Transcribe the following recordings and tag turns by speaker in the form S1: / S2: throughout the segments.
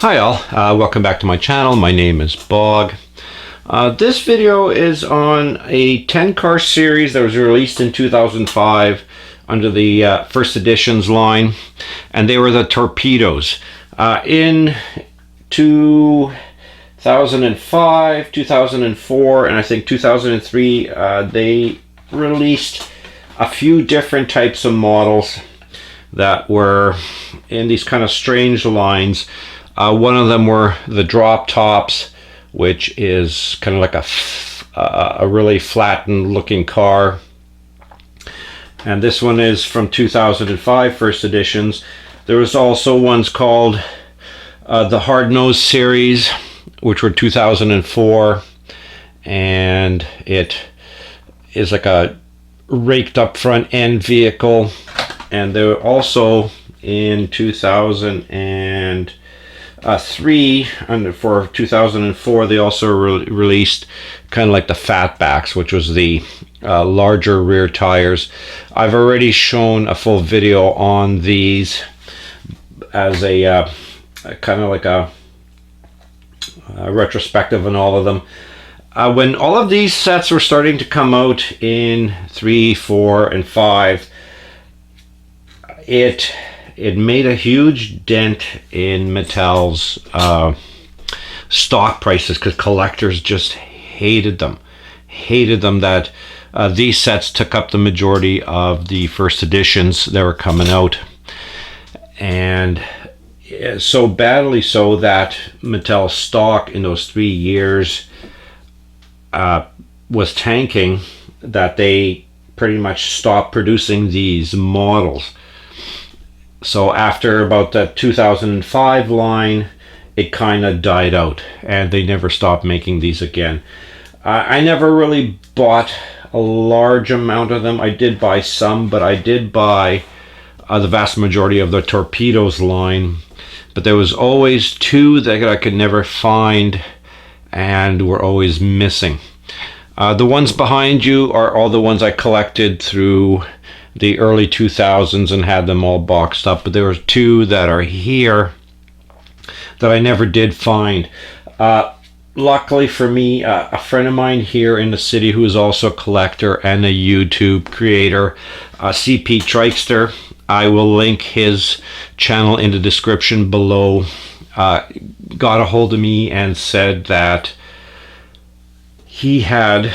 S1: Hi all, welcome back to my channel. My name is Bog. This video is on a 10 car series that was released in 2005 under the first editions line, and they were the Torpedoes. In 2005, 2004, and I think 2003, they released a few different types of models that were in these kind of strange lines. One of them were the drop tops, which is kind of like a really flattened looking car. And this one is from 2005 first editions. There was also ones called the Hard Nose series, which were 2004, and it is like a raked up front end vehicle. And they were also in 2003, and for 2004 they also released kind of like the fatbacks, which was the larger rear tires. I've already shown a full video on these as a kind of like a retrospective on all of them. When all of these sets were starting to come out in 3, 4, and 5, it made a huge dent in Mattel's stock prices, because collectors just hated them that these sets took up the majority of the first editions that were coming out, and so badly so that Mattel's stock in those 3 years was tanking, that they pretty much stopped producing these models. So after about the 2005 line, it kind of died out, and they never stopped making these again. I never really bought a large amount of them. I did buy some, but I did buy the vast majority of the Torpedoes line. But there was always two that I could never find and were always missing. The ones behind you are all the ones I collected through the early 2000s and had them all boxed up, but there were two that are here that I never did find. Luckily for me, a friend of mine here in the city who is also a collector and a YouTube creator, CP Trikester, I will link his channel in the description below, got a hold of me and said that he had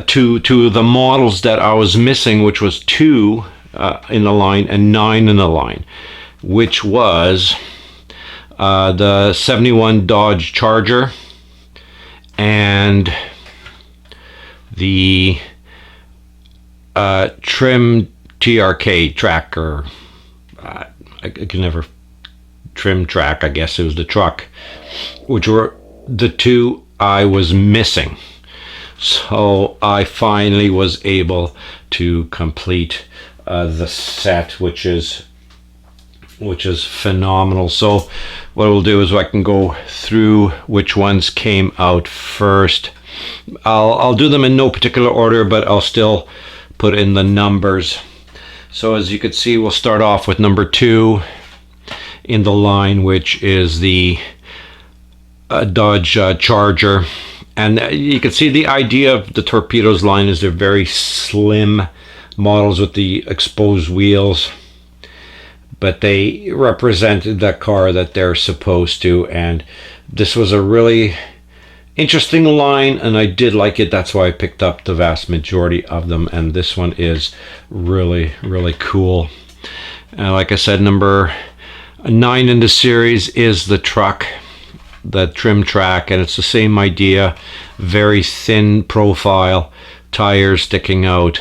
S1: two of the models that I was missing, which was 2 in the line and 9 in the line, which was the 71 Dodge Charger and the Trim TRK Tracker. I can never Trim Track, I guess it was the truck, which were the 2 I was missing. So I finally was able to complete the set, which is phenomenal. So what we'll do is I can go through which ones came out first. I'll do them in no particular order, but I'll still put in the numbers. So as you can see, we'll start off with number 2 in the line, which is the Dodge Charger. And you can see the idea of the Torpedoes line is they're very slim models with the exposed wheels, but they represented the car that they're supposed to, and this was a really interesting line, and I did like it. That's why I picked up the vast majority of them, and this one is really, really cool. And like I said, number 9 in the series is the truck, the Trim Track, and it's the same idea, very thin profile, tires sticking out,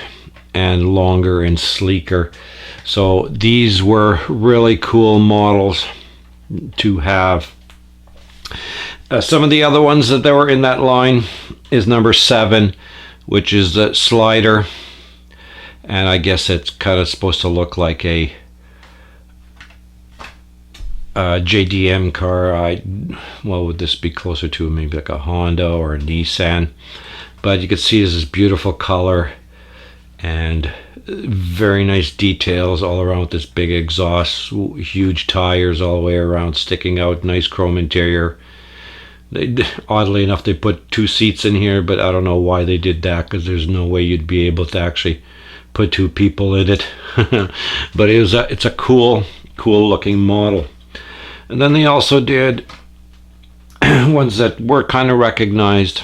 S1: and longer and sleeker. So these were really cool models to have. Some of the other ones that were in that line is number 7, which is the Slider, and I guess it's kind of supposed to look like a JDM car. What would this be closer to? Maybe like a Honda or a Nissan. But you can see this is beautiful color, and Very nice details all around with this big exhaust, huge tires all the way around sticking out, nice chrome interior. Oddly enough, they put 2 seats in here, but I don't know why they did that, because there's no way you'd be able to actually put 2 people in it. But it's a cool looking model. And then they also did ones that were kind of recognized,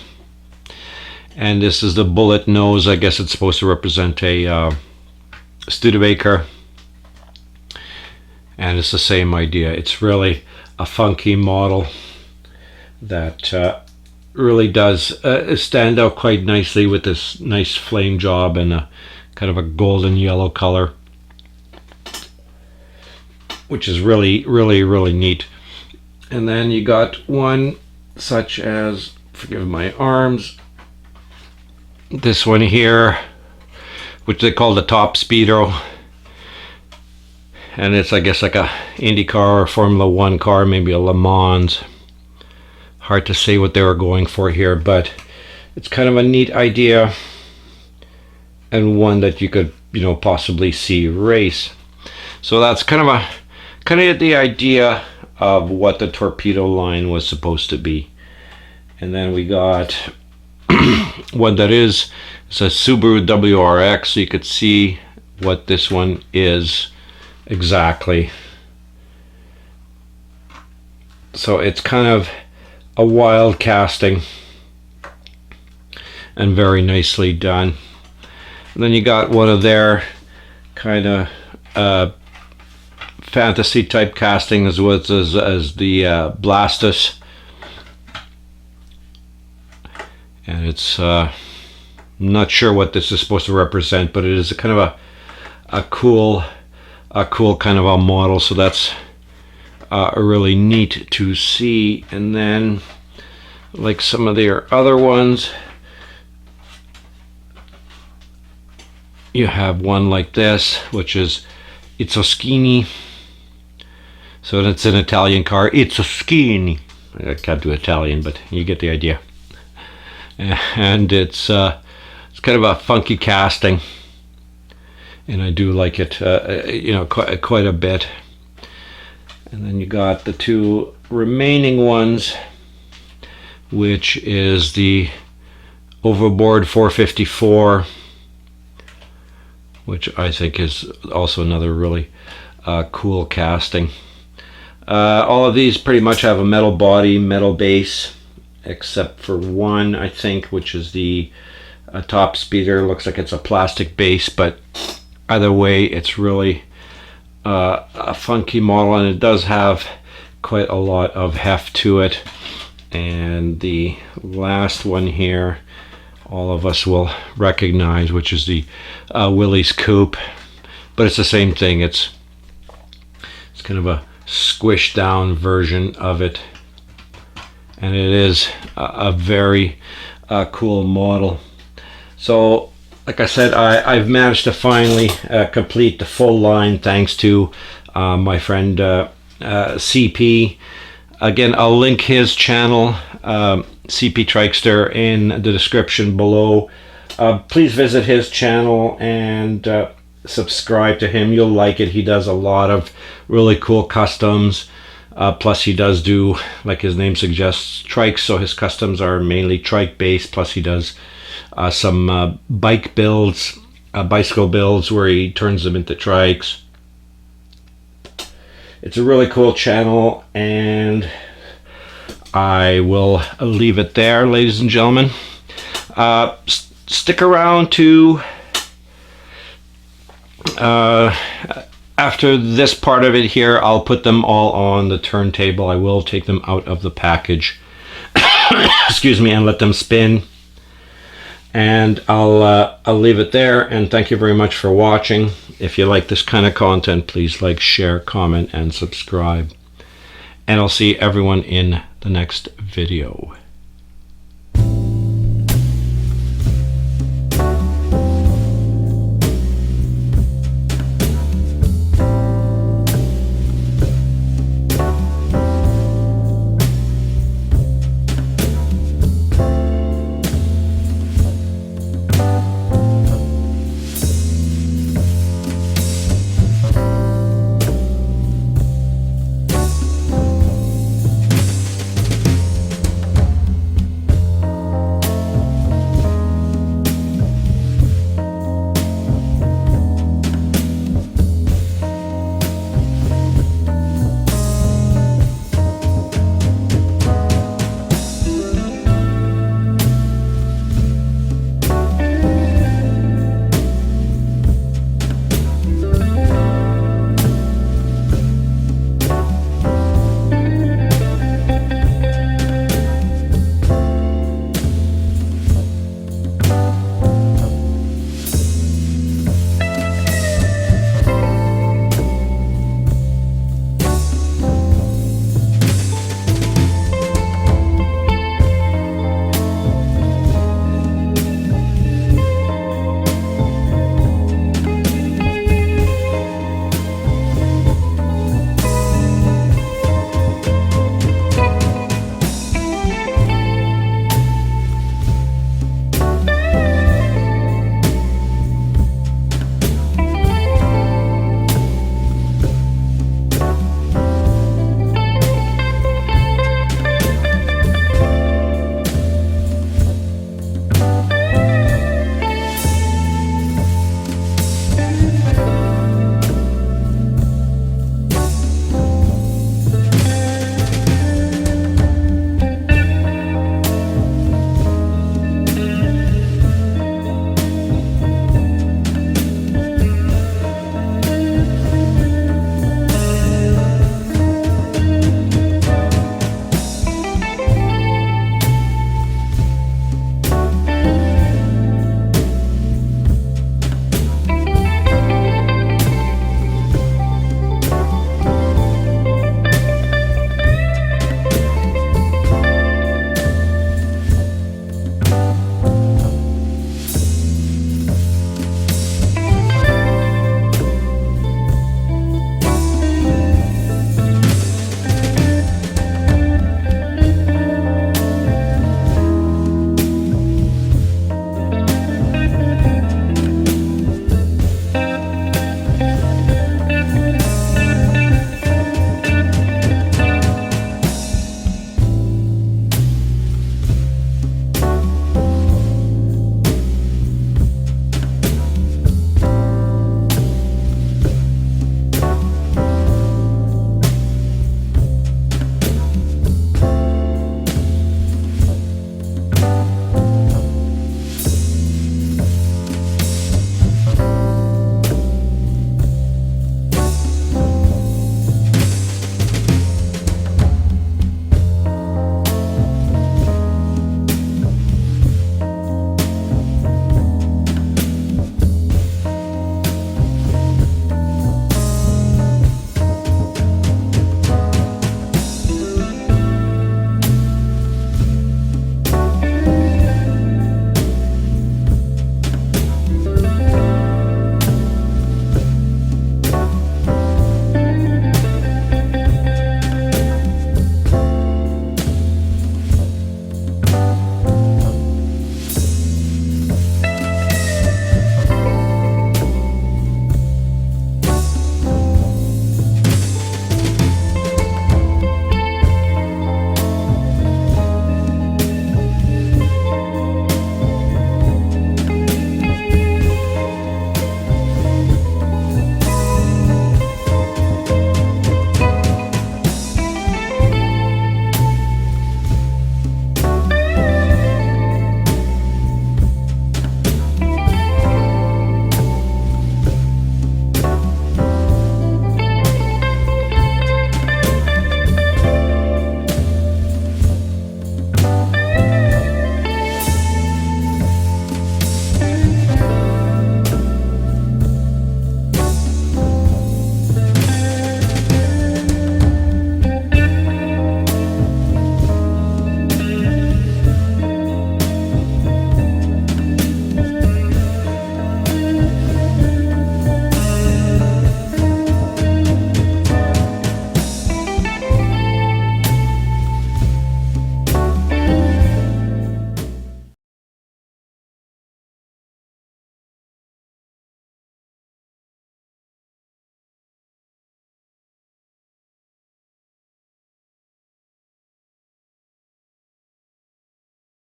S1: and this is the bullet nose. I guess it's supposed to represent a Studebaker, and it's the same idea. It's really a funky model that really does stand out quite nicely with this nice flame job and a kind of a golden yellow color, which is really neat. And then you got one such as, forgive my arms, this one here, which they call the Top Speedo, and it's, I guess, like a IndyCar or Formula 1 car, maybe a Le Mans. Hard to say what they were going for here, but it's kind of a neat idea, and one that you could, possibly see race. So that's kind of the idea of what the Torpedo line was supposed to be. And then we got one that it's a Subaru WRX, so you could see what this one is exactly. So it's kind of a wild casting and very nicely done. And then you got one of their kind of fantasy type casting as well as the Blastus, and it's not sure what this is supposed to represent, but it is a kind of a cool kind of a model. So that's really neat to see. And then, like some of their other ones, you have one like this, which is It's a Skinny. So it's an Italian car. It's a Skinny. I can't do Italian, but you get the idea. And it's kind of a funky casting, and I do like it, quite a bit. And then you got the 2 remaining ones, which is the Overboard 454, which I think is also another really cool casting. All of these pretty much have a metal body, metal base, except for one, I think, which is the Top Speeder. Looks like it's a plastic base, but either way, it's really a funky model, and it does have quite a lot of heft to it. And the last one here, all of us will recognize, which is the Willys Coupe, but it's the same thing. It's kind of a squished down version of it, and it is a very cool model. So like I said, I've managed to finally complete the full line thanks to my friend CP. Again, I'll link his channel, CP Trikester, in the description below. Please visit his channel and subscribe to him. You'll like it. He does a lot of really cool customs. Plus he does do, like his name suggests, trikes, so his customs are mainly trike based. Plus he does some bike builds, bicycle builds, where he turns them into trikes. It's a really cool channel, and I will leave it there, ladies and gentlemen. Stick around to after this part of it here. I'll put them all on the turntable. I will take them out of the package excuse me, and let them spin, and I'll leave it there. And thank you very much for watching. If you like this kind of content, please like, share, comment, and subscribe, and I'll see everyone in the next video.